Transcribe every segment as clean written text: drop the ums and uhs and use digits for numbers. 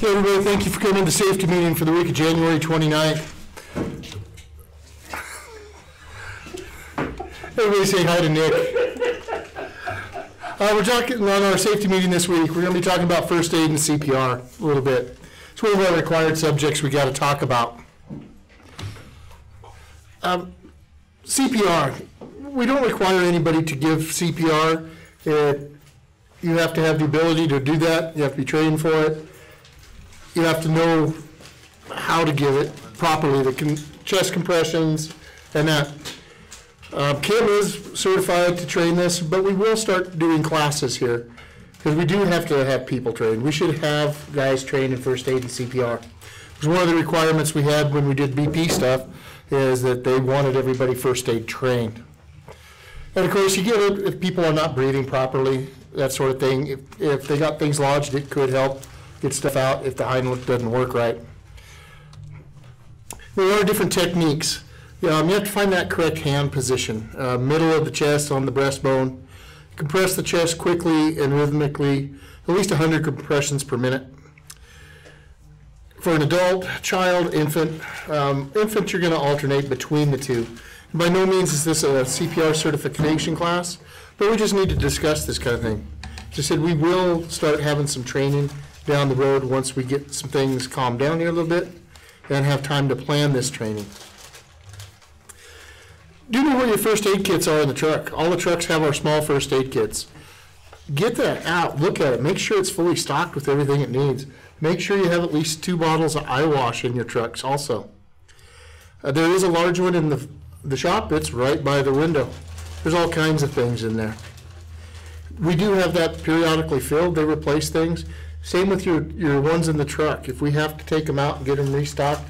Hey everybody, thank you for coming to the safety meeting for the week of January 29th. Everybody say hi to Nick. We're talking on our safety meeting this week. We're going to be talking about first aid and CPR a little bit. It's one of our required subjects we got to talk about. CPR. We don't require anybody to give CPR. You have to have the ability to do that. You have to be trained for it. You have to know how to give it properly, the chest compressions and that. Kim is certified to train this, but we will start doing classes here because we do have to have people trained. We should have guys trained in first aid and CPR. Because one of the requirements we had when we did BP stuff is that they wanted everybody first aid trained. And of course, you get it if people are not breathing properly, that sort of thing. If they got things lodged, it could help get stuff out if the Heimlich doesn't work right. There are different techniques. You have to find that correct hand position. Middle of the chest on the breastbone. Compress the chest quickly and rhythmically, at least 100 compressions per minute. For an adult, child, infant, you're going to alternate between the two. By no means is this a CPR certification class, but we just need to discuss this kind of thing. As I said, we will start having some training down the road once we get some things calmed down here a little bit and have time to plan this training. Do know where your first aid kits are in the truck. All the trucks have our small first aid kits. Get that out, look at it, make sure it's fully stocked with everything it needs. Make sure you have at least 2 bottles of eye wash in your trucks also. There is a large one in the shop. It's right by the window. There's all kinds of things in there. We do have that periodically filled. They replace things. Same with your ones in the truck. If we have to take them out and get them restocked,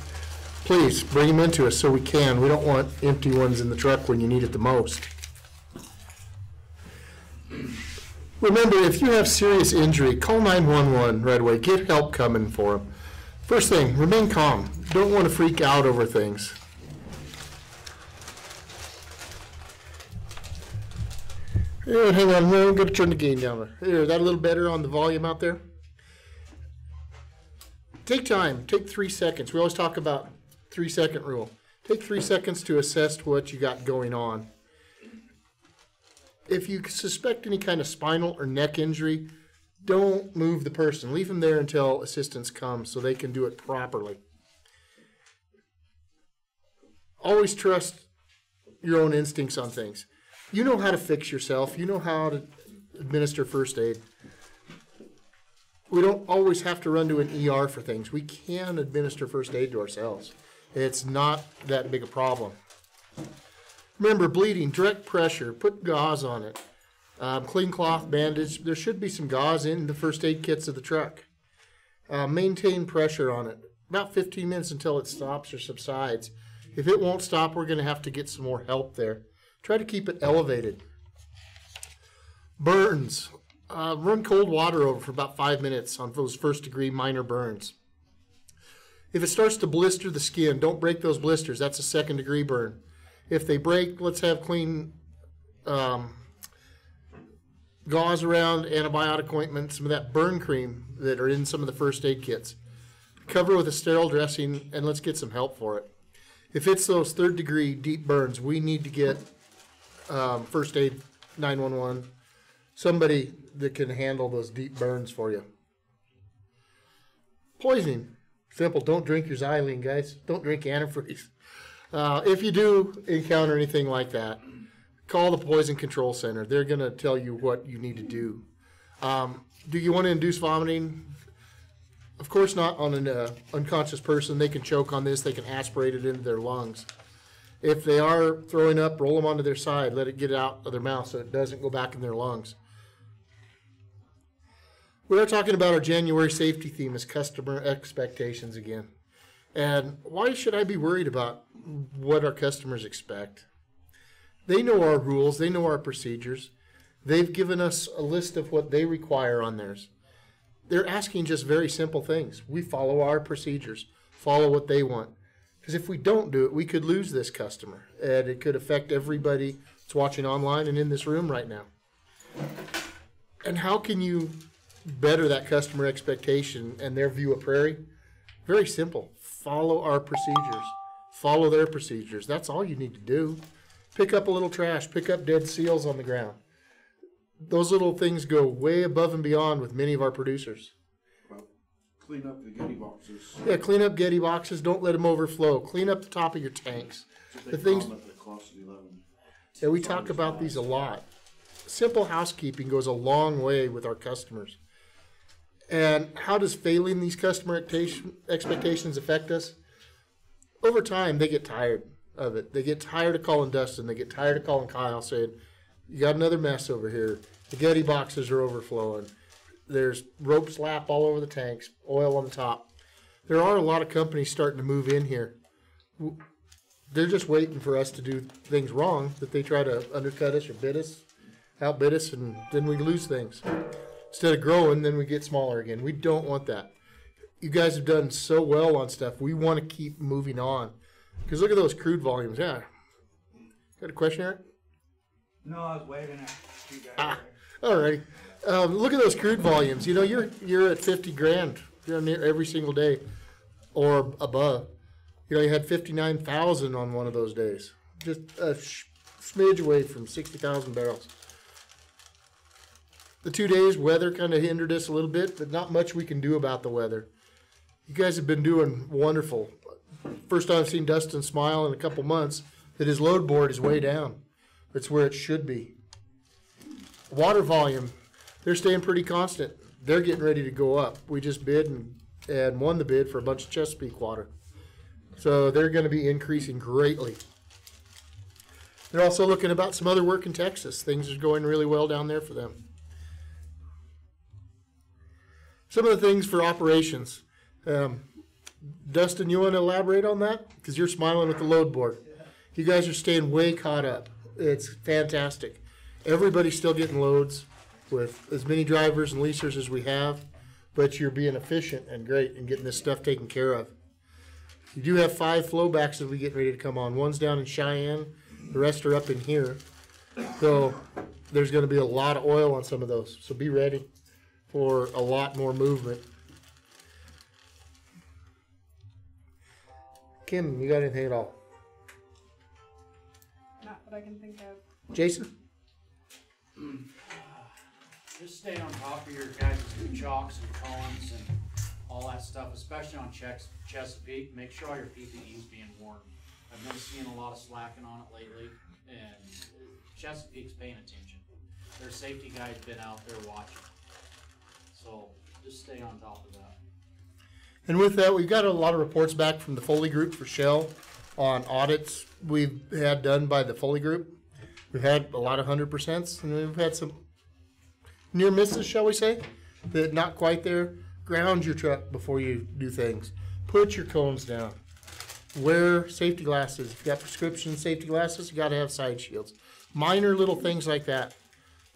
please bring them into us so we can. We don't want empty ones in the truck when you need it the most. Remember, if you have serious injury, call 911 right away. Get help coming for them. First thing, remain calm. Don't want to freak out over things. Here, hang on, I'm going to turn the gain down. Here, is that a little better on the volume out there? Take time. Take 3 seconds. We always talk about 3-second rule. Take 3 seconds to assess what you got going on. If you suspect any kind of spinal or neck injury, don't move the person. Leave them there until assistance comes so they can do it properly. Always trust your own instincts on things. You know how to fix yourself. You know how to administer first aid. We don't always have to run to an ER for things. We can administer first aid to ourselves. It's not that big a problem. Remember, bleeding, direct pressure, put gauze on it. Clean cloth bandage. There should be some gauze in the first aid kits of the truck. Maintain pressure on it. About 15 minutes until it stops or subsides. If it won't stop, we're going to have to get some more help there. Try to keep it elevated. Burns. Run cold water over for about 5 minutes on those first-degree minor burns. If it starts to blister the skin, don't break those blisters. That's a second-degree burn. If they break, let's have clean gauze around, antibiotic ointment, some of that burn cream that are in some of the first aid kits. Cover with a sterile dressing, and let's get some help for it. If it's those third-degree deep burns, we need to get first aid 911, somebody that can handle those deep burns for you. Poisoning. Simple. Don't drink your xylene, guys. Don't drink antifreeze. If you do encounter anything like that, call the Poison Control Center. They're going to tell you what you need to do. Do you want to induce vomiting? Of course not on an unconscious person. They can choke on this. They can aspirate it into their lungs. If they are throwing up, roll them onto their side. Let it get out of their mouth so it doesn't go back in their lungs. We are talking about our January safety theme as customer expectations again. And why should I be worried about what our customers expect? They know our rules. They know our procedures. They've given us a list of what they require on theirs. They're asking just very simple things. We follow our procedures, follow what they want. Because if we don't do it, we could lose this customer. And it could affect everybody that's watching online and in this room right now. And how can you better that customer expectation and their view of Prairie? Very simple. Follow our procedures. Follow their procedures. That's all you need to do. Pick up a little trash. Pick up dead seals on the ground. Those little things go way above and beyond with many of our producers. Well, clean up the Getty boxes. Yeah, clean up Getty boxes. Don't let them overflow. Clean up the top of your tanks. The things. Yeah, we talk about these a lot. Simple housekeeping goes a long way with our customers. And how does failing these customer expectations affect us? Over time, they get tired of it. They get tired of calling Dustin. They get tired of calling Kyle saying, you got another mess over here. The Getty boxes are overflowing. There's rope slap all over the tanks, oil on the top. There are a lot of companies starting to move in here. They're just waiting for us to do things wrong, that they try to undercut us or outbid us, and then we lose things. Instead of growing, then we get smaller again. We don't want that. You guys have done so well on stuff. We want to keep moving on. Because look at those crude volumes. Yeah. Got a question, Eric? No, I was waving at you guys. All right. Look at those crude volumes. You know, you're at 50 grand every single day or above. You know, you had 59,000 on one of those days. Just a smidge away from 60,000 barrels. The 2 days, weather kind of hindered us a little bit, but not much we can do about the weather. You guys have been doing wonderful. First time I've seen Dustin smile in a couple months that his load board is way down. It's where it should be. Water volume, they're staying pretty constant. They're getting ready to go up. We just bid and won the bid for a bunch of Chesapeake water. So they're going to be increasing greatly. They're also looking about some other work in Texas. Things are going really well down there for them. Some of the things for operations. Dustin, you want to elaborate on that? Because you're smiling with the load board. You guys are staying way caught up. It's fantastic. Everybody's still getting loads with as many drivers and leasers as we have, but you're being efficient and great and getting this stuff taken care of. You do have 5 flowbacks that we get ready to come on. One's down in Cheyenne. The rest are up in here. So there's going to be a lot of oil on some of those. So be ready for a lot more movement. Kim, you got anything at all? Not what I can think of. Jason? Just stay on top of your guys' chocks and cones and all that stuff, especially on Chesapeake. Make sure all your PPE is being worn. I've been seeing a lot of slacking on it lately, and Chesapeake's paying attention. Their safety guy's been out there watching. So just stay on top of that. And with that, we've got a lot of reports back from the Foley Group for Shell on audits we've had done by the Foley Group. We've had a lot of 100%, and we've had some near misses, shall we say, that not quite there. Ground your truck before you do things. Put your cones down. Wear safety glasses. If you got prescription safety glasses, you got to have side shields. Minor little things like that.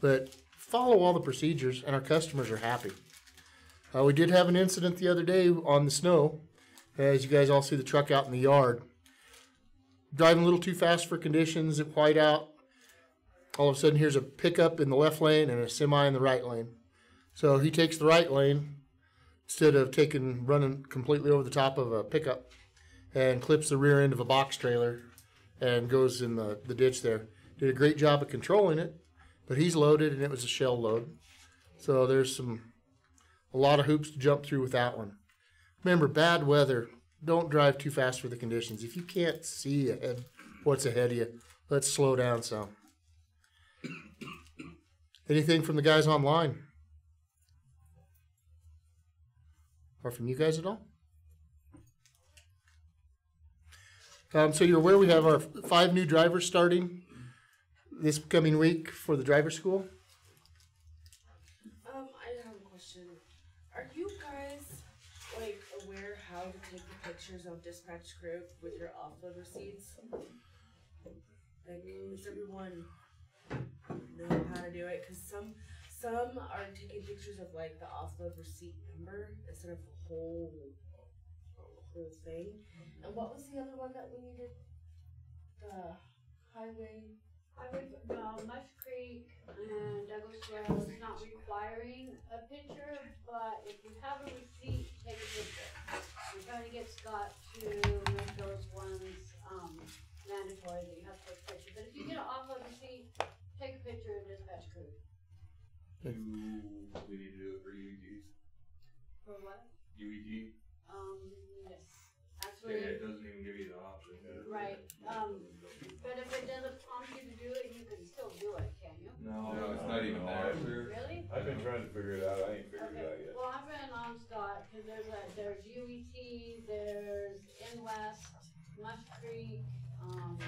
But follow all the procedures, and our customers are happy. We did have an incident the other day on the snow. As you guys all see the truck out in the yard. Driving a little too fast for conditions at whiteout. All of a sudden, here's a pickup in the left lane and a semi in the right lane. So he takes the right lane instead of running completely over the top of a pickup and clips the rear end of a box trailer and goes in the ditch there. Did a great job of controlling it, but he's loaded and it was a shell load. So there's a lot of hoops to jump through with that one. Remember, bad weather. Don't drive too fast for the conditions. If you can't see ahead what's ahead of you, let's slow down some. Anything from the guys online? Or from you guys at all? So you're aware we have our 5 new drivers starting this coming week for the driver school? I have a question. Are you guys aware how to take the pictures of dispatch group with your offload receipts? Does everyone know how to do it? Because some are taking pictures of the offload receipt number instead of the whole thing. And what was the other one that we needed? The highway. Mush Creek and Douglas Road is not requiring a picture, but if you have a receipt, take a picture. We're trying to get Scott to make those ones, mandatory that you have to take a picture. But if you get an offload receipt, take a picture and dispatch crew. We need to do it for UETs. For what? UET? Yes. Yeah, Actually, it doesn't even give you the option. right. But if it doesn't prompt you to do it, you can still do it, can you? No, it's not even there. Really? I've been trying to figure it out. I ain't figured it out Okay, yet. well, I've been on Scott, cause there's UET, there's In West, Mush Creek,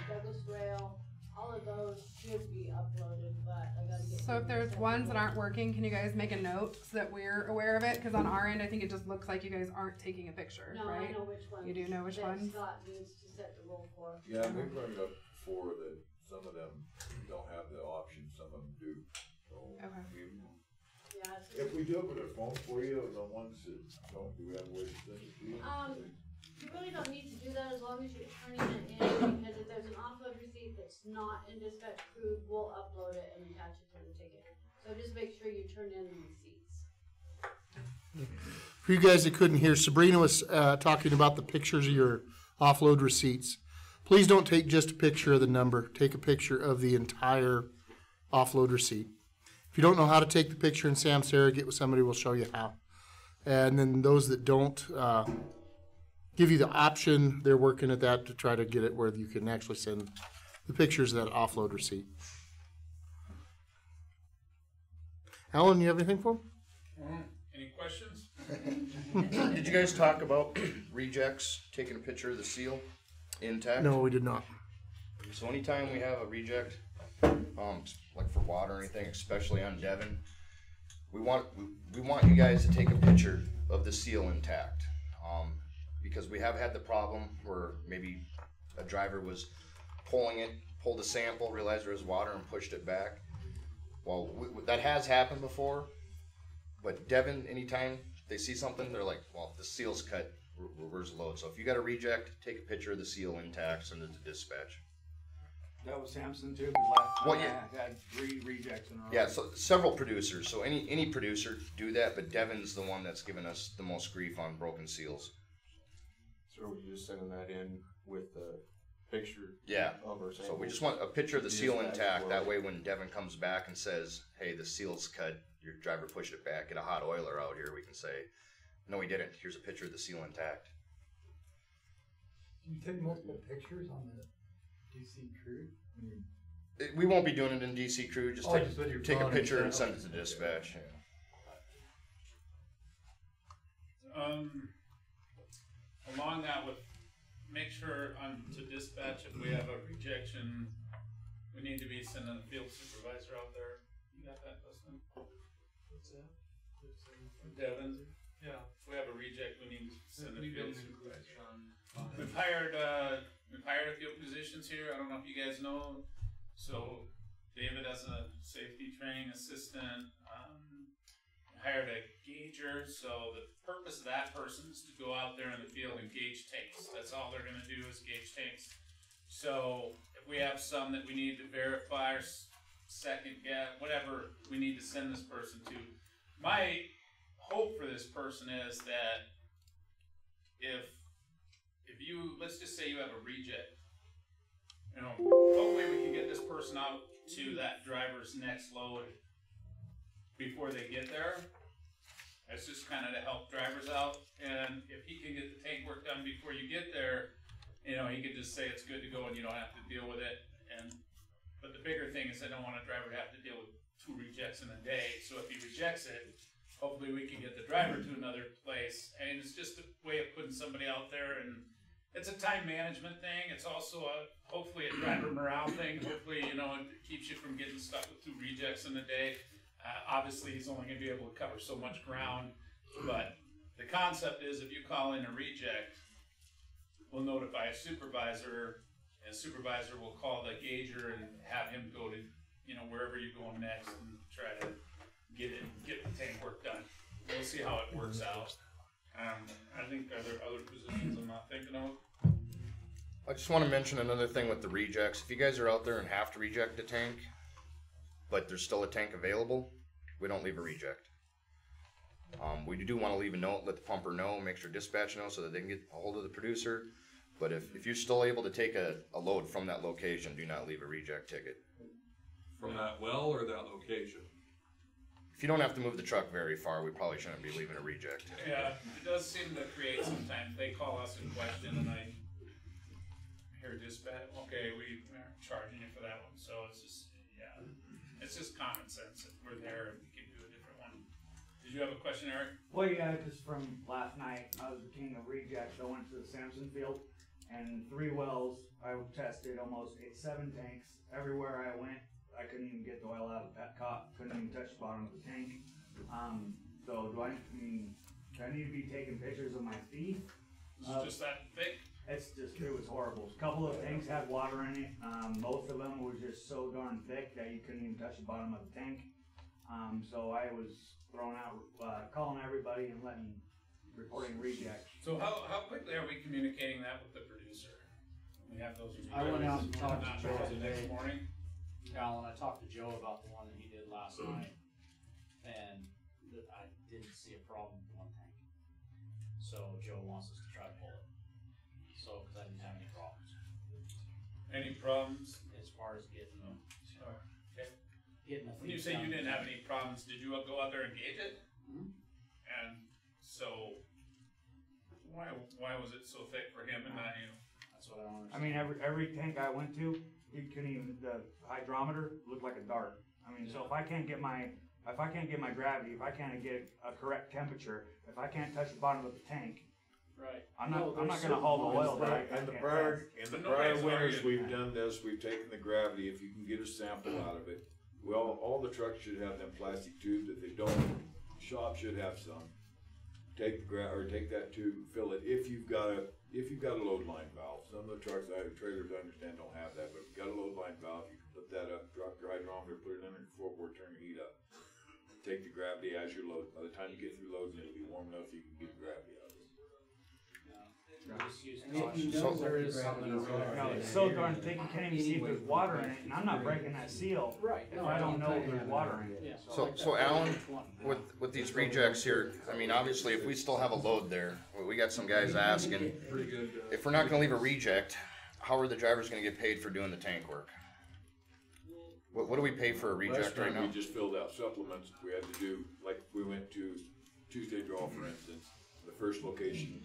Douglas Rail, all of those should be uploaded, but I gotta get. So if there's ones that aren't working, can you guys make a note so that we're aware of it? Because on our end, I think it just looks like you guys aren't taking a picture, No, right? I know which ones. You do know which that ones? Scott needs to set the rule for. Yeah, we brought it up before that some of them don't have the option, some of them do. So Okay. Yeah, it's if we do it with our phone for you, the ones that don't, do we have a way to send it to you? You really don't need to do that as long as you're turning it in, because if there's an offload receipt that's not in dispatch crew, we'll upload it and attach it to the ticket. So just make sure you turn in the receipts. For you guys that couldn't hear, Sabrina was talking about the pictures of your offload receipts. Please don't take just a picture of the number. Take a picture of the entire offload receipt. If you don't know how to take the picture in Samsara, get with somebody, we'll show you how. And then those that don't, give you the option, they're working at that to try to get it where you can actually send the pictures of that offload receipt. Alan, you have anything for him? Any questions? Did you guys talk about rejects, taking a picture of the seal intact? No, we did not. So anytime we have a reject, like for water or anything, especially on Devon, we want you guys to take a picture of the seal intact. Because we have had the problem where maybe a driver was pulled a sample, realized there was water and pushed it back. Well, that has happened before, but Devon, anytime they see something, they're like, well, the seal's cut, where's the load? So if you got a reject, take a picture of the seal intact, send it to dispatch. That was Samson too, because last Well, time yeah. I had 3 rejects in a row. Yeah, so several producers, so any producer do that, but Devon's the one that's given us the most grief on broken seals. So are we just sending that in with the picture Yeah, of our so sample? we just want a picture of the seal Dispatch intact, will- that way when Devon comes back and says, hey, the seal's cut, your driver pushed it back, get a hot oiler out here, we can say, no he didn't, here's a picture of the seal intact. Do you take multiple pictures on the DC crew? We won't be doing it in DC crew, just Oh, just with your take a phone picture and and send stuff. it to dispatch. Along that with, make sure to dispatch if we have a rejection, we need to be sending a field supervisor out there. You got that, Dustin? What's that? Devin? Yeah. If we have a reject, we need to send a We've field been supervisor. on. We've hired a few positions here. I don't know if you guys know. So David as a safety training assistant, hired a gauger. So the purpose of that person is to go out there in the field and gauge tanks. That's all they're going to do is gauge tanks. So if we have some that we need to verify or second guess, whatever we need to send this person to. My hope for this person is that if you, let's just say you have a reject, you know, hopefully we can get this person out to that driver's next load before they get there. It's just kind of to help drivers out, and if he can get the tank work done before you get there, you know, he could just say it's good to go and you don't have to deal with it. But the bigger thing is I don't want a driver to have to deal with 2 rejects in a day, so if he rejects it, hopefully we can get the driver to another place, and it's just a way of putting somebody out there, and it's a time management thing. It's also hopefully a driver morale thing. Hopefully, you know, it keeps you from getting stuck with 2 rejects in a day. Obviously, he's only going to be able to cover so much ground, but the concept is if you call in a reject, we'll notify a supervisor, and a supervisor will call the gauger and have him go to, you know, wherever you're going next and try to get the tank work done. We'll see how it works out. I think are there other positions I'm not thinking of? I just want to mention another thing with the rejects. If you guys are out there and have to reject a tank, but there's still a tank available, we don't leave a reject. We do wanna leave a note, let the pumper know, make sure dispatch know so that they can get a hold of the producer. But if you're still able to take a load from that location, do not leave a reject ticket. From that well or that location? If you don't have to move the truck very far, we probably shouldn't be leaving a reject. Yeah, it does seem to create sometimes, they call us in question and I hear dispatch, okay, we aren't charging you for that one, so it's just, yeah. It's just common sense, if we're there, we can do a different one. Did you have a question, Eric? Well, yeah, just from last night, I was the king of rejects. I went to the Sampson field and 3 wells. I tested almost 7 tanks. Everywhere I went, I couldn't even get the oil out of the petcock. Couldn't even touch the bottom of the tank. So do I need to be taking pictures of my feet? It's just that thick? It was horrible. A couple of tanks had water in it. Most of them was just so darn thick that you couldn't even touch the bottom of the tank. So I was throwing out, calling everybody and reporting rejects. So how quickly are we communicating that with the producer? We have those. I went out and talked not to Joe the next today. morning. Alan, I talked to Joe about the one that he did last night, and I didn't see a problem with one tank. So Joe wants us to try to pull it. So, because I didn't have any problems. Any problems? As far as getting them. Okay. Getting the When you feet say down. you didn't have any problems, did you go out there and gauge it? Mhm. And so, why was it so thick for him and not you? That's what I don't I understand. mean, every tank I went to, you couldn't even, the hydrometer looked like a dart. I mean, so if I can't get my gravity, if I can't get a correct temperature, if I can't touch the bottom of the tank, Right. I'm not gonna haul the oil that I In the can't prior, test. in the But prior nobody's winters, arguing. we've done this, we've taken the gravity, if you can get a sample out of it. Well, all the trucks should have them plastic tubes, if they don't, shop should have some. Take take that tube, fill it, if you've got a load line valve. Some of the trucks, trailers I understand don't have that, but if you've got a load line valve, you can put that up, drop your hydrometer, put it in your floorboard, turn your heat up. Take the gravity as you load. By the time you get through loading, it'll be warm enough so you can get the gravity out of it. Just use And if caution. you know there is something wrong. No, it's so darn thick, you can't even see if there's water in it, and I'm not breaking that seal Right. if I don't know if there's water in it. Yeah. So Alan, with these rejects here, I mean, obviously, if we still have a load there, we got some guys asking, Pretty good. if we're not gonna leave a reject, how are the drivers gonna get paid for doing the tank work? What do we pay for a Last reject right time now? we just filled out supplements we had to do, like we went to Tuesday Draw, for instance. The first location,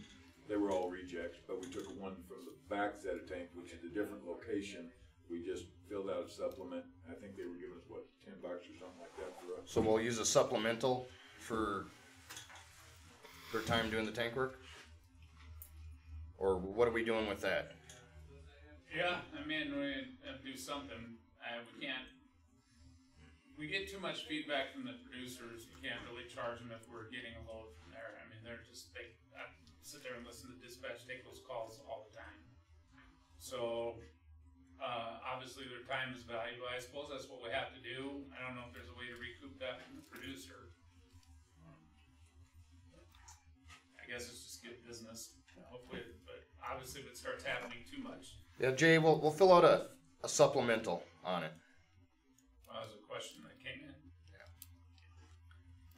they were all rejects, but we took one from the back set of tank, which is a different location. We just filled out a supplement. I think they were giving us, what, $10 or something like that for us. So we'll use a supplemental for time doing the tank work? Or what are we doing with that? Yeah, I mean, we have to do something. We can't. We get too much feedback from the producers. You can't really charge them if we're getting a load from there. I mean, I sit there and listen to dispatch, take those calls all the time. So, obviously their time is valuable. I suppose that's what we have to do. I don't know if there's a way to recoup that from the producer. I guess it's just good business, hopefully, but obviously if it starts happening too much, Yeah, Jay, we'll fill out a supplemental on it. that was a question that came in.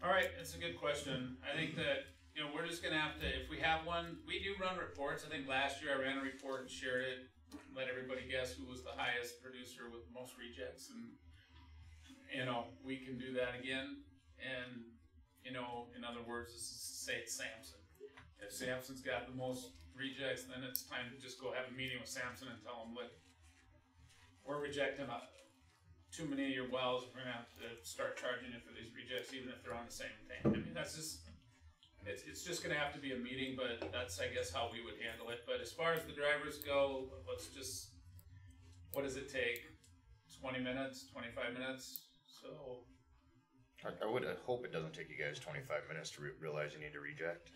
All right, that's a good question. I think that, we're just gonna have to, if we have one, we do run reports. I think last year I ran a report and shared it, let everybody guess who was the highest producer with most rejects, and, we can do that again. And, in other words, say it's Samson. If Samson's got the most rejects, then it's time to just go have a meeting with Samson and tell him, look, we're rejecting too many of your wells. We're gonna have to start charging you for these rejects, even if they're on the same tank. I mean, that's just, it's just gonna have to be a meeting, but that's, I guess, how we would handle it. But as far as the drivers go, what does it take? 20 minutes, 25 minutes? So, I would hope it doesn't take you guys 25 minutes to realize you need to reject.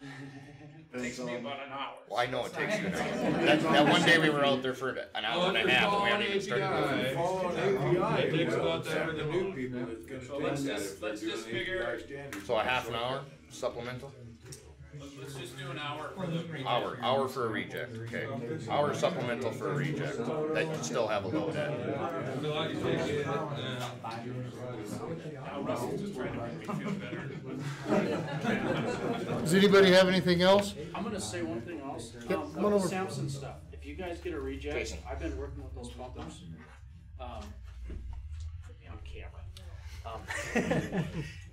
it takes me about an hour. Well, I know it takes you an hour. That one day we were out there for an hour and a half, and we haven't even started doing Follow an API, it takes about that for the new people. It's So gonna let's take that just- if they're let's doing just API figure- standards. So a half an hour supplemental? Let's just do an hour for the reject. Hour for a reject, okay. Hour supplemental for a reject, that you still have a load at. Now Russell's just trying to make me feel better. Does anybody have anything else? I'm gonna say one thing else. Yep, come on over. Samson stuff. If you guys get a reject, Jason. I've been working with those pumpers. Put me on camera.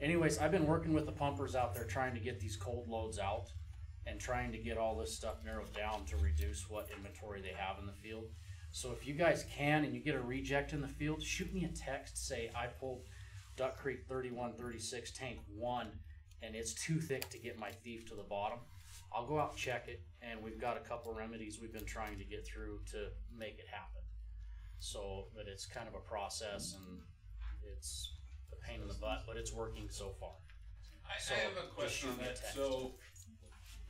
Anyways, I've been working with the pumpers out there trying to get these cold loads out and trying to get all this stuff narrowed down to reduce what inventory they have in the field. So if you guys can and you get a reject in the field, shoot me a text, say I pulled Duck Creek 3136 tank 1 and it's too thick to get my thief to the bottom. I'll go out and check it, and we've got a couple remedies we've been trying to get through to make it happen. So, but it's kind of a process and it's a pain in the butt, but it's working so far. I have a question on that. So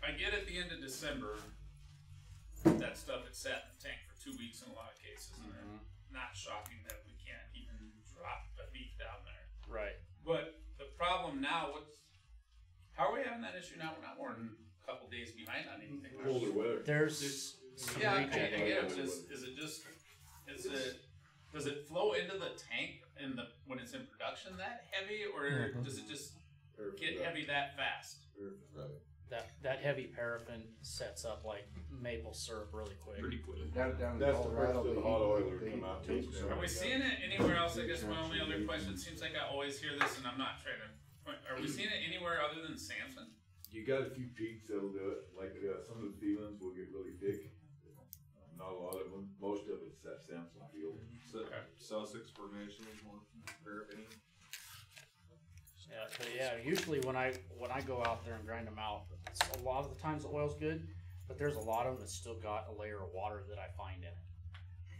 I get at the end of December that stuff had sat in the tank for 2 weeks in a lot of cases, and not shocking that we can't even drop the beef down there. Right. But the problem now, how are we having that issue now? We're not more than a couple days behind on anything. Colder weather. There's some Yeah, I reject. get it. Does it flow into the tank when it's in production that heavy, or does it just get heavy that fast? That heavy paraffin sets up like maple syrup really quick. Down in That's the Colorado, first of the hot oil that come out. Are we seeing it anywhere else? I guess my only other question, it seems like I always hear this and I'm not trying to, are we seeing it anywhere other than Samson? You got a few peaks that'll do it, like some of the feelings will get really thick. Not a lot of them, most of it's that Samson field. Sussex formation is more paraffin. Yeah, but yeah, usually when I go out there and grind them out, a lot of the times the oil's good, but there's a lot of them that's still got a layer of water that I find in it.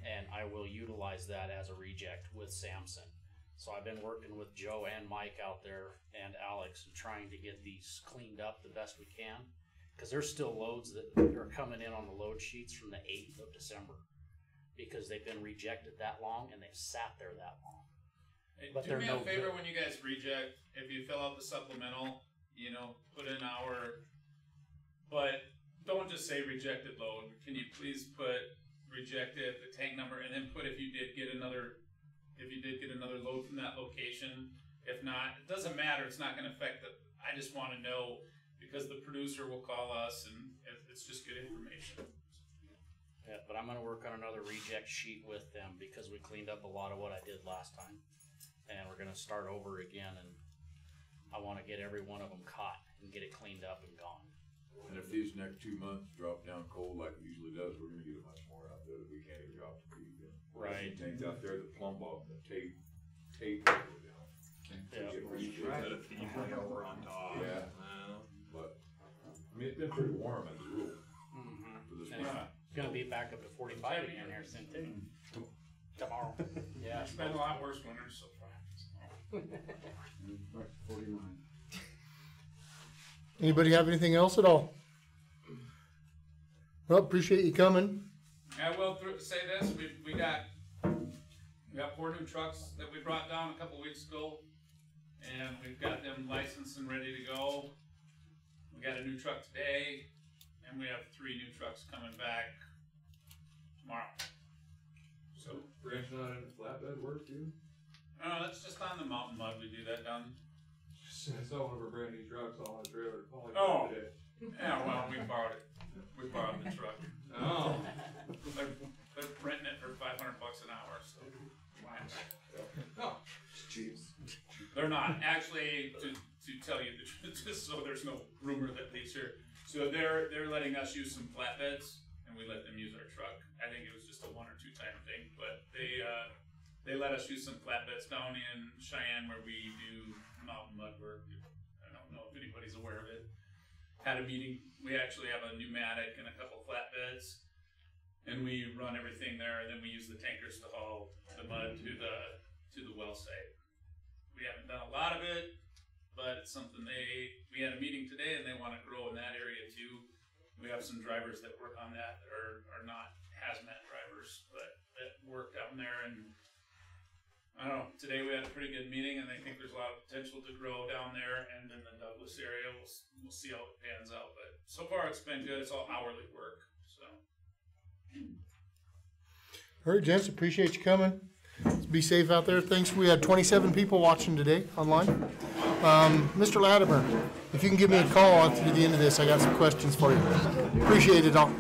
And I will utilize that as a reject with Samson. So I've been working with Joe and Mike out there and Alex and trying to get these cleaned up the best we can. Because there's still loads that are coming in on the load sheets from the 8th of December. Because they've been rejected that long and they've sat there that long. Hey, But do they're me no a favor good. when you guys reject, if you fill out the supplemental, put in our, but don't just say rejected load. Can you please put rejected, the tank number, and then put if you did get another load from that location. If not, it doesn't matter. It's not going to affect the. I just want to know because the producer will call us, and it's just good information. Yeah, but I'm going to work on another reject sheet with them because we cleaned up a lot of what I did last time. And we're going to start over again, and I want to get every one of them caught and get it cleaned up and gone. And if these next 2 months drop down cold like it usually does, we're gonna get much more out there that we can't even drop the beef in. Right. Tanks out there, the plumb bob, the tape will go down. Yeah. Get rejected. Got a thief over on top. Yeah. But, I mean, it's been pretty warm as a rule for this And winter. it's going to be back up to 45 again here soon, too. Tomorrow. Yeah. It's been a lot worse winters so far. 49. Anybody have anything else at all? Well, appreciate you coming. I will say this: we got 4 new trucks that we brought down a couple weeks ago, and we've got them licensed and ready to go. We got a new truck today, and we have 3 new trucks coming back tomorrow. So Branching out into flatbed work too? no, that's just on the mountain mud. We do that down. I saw one of our brand new trucks all on a trailer. Oh. Today. Yeah, well, we borrowed it. We borrowed the truck. Oh. They're renting it for $500 an hour. So why not? Oh. Jeez. They're not actually to tell you the truth, just so there's no rumor that leaks here. So they're letting us use some flatbeds, and we let them use our truck. I think it was just a 1 or 2 time thing, but they let us use some flatbeds down in Cheyenne where we do mountain mud work. I don't know if anybody's aware of it. Had a meeting. We actually have a pneumatic and a couple flatbeds, and we run everything there. And then we use the tankers to haul the mud to the well site. We haven't done a lot of it, but it's something we had a meeting today, and they want to grow in that area too. We have some drivers that work on that are not hazmat drivers, but that work down there. And I don't know, today we had a pretty good meeting, and I think there's a lot of potential to grow down there and in the Douglas area. We'll see how it pans out, but so far it's been good. It's all hourly work, so. All right, gents, appreciate you coming. Be safe out there. Thanks. We had 27 people watching today online. Mr. Latimer, if you can give me a call after the end of this, I got some questions for you. Appreciate it all.